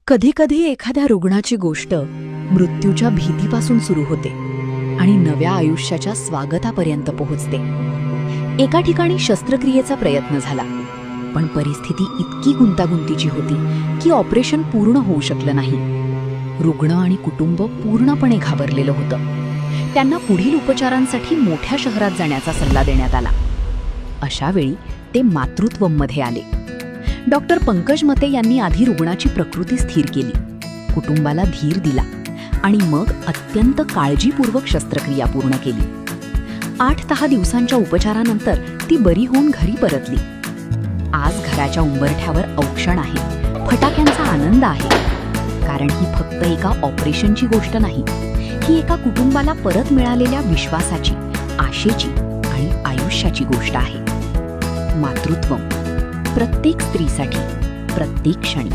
कधीकधी एखाद्या रुग्णाची गोष्ट मृत्यूच्या भीतीपासून सुरू होते आणि नव्या आयुष्याच्या स्वागतापर्यंत पोहोचते. एका ठिकाणी शस्त्रक्रियेचा प्रयत्न झाला, पण परिस्थिती इतकी गुंतागुंतीची होती की ऑपरेशन पूर्ण होऊ शकलं नाही. रुग्ण आणि कुटुंब पूर्णपणे घाबरलेलं होतं. त्यांना पुढील उपचारांसाठी मोठ्या शहरात जाण्याचा सल्ला देण्यात आला. अशा वेळी ते मातृत्वमध्ये आले. डॉक्टर पंकज मते यांनी आधी रुग्णाची प्रकृती स्थिर केली, कुटुंबाला धीर दिला आणि मग अत्यंत काळजीपूर्वक शस्त्रक्रिया पूर्ण केली. 8-10 दिवसांच्या उपचारानंतर ती बरी होऊन घरी परतली. आज घराच्या उंबरठ्यावर औक्षण आहे, फटाक्यांचा आनंद आहे. कारण ही फक्त एका ऑपरेशनची गोष्ट नाही, ही एका कुटुंबाला परत मिळालेल्या विश्वासाची, आशेची आणि आयुष्याची गोष्ट आहे. मातृत्व प्रत्येक स्त्रीसाठी प्रत्येक क्षणी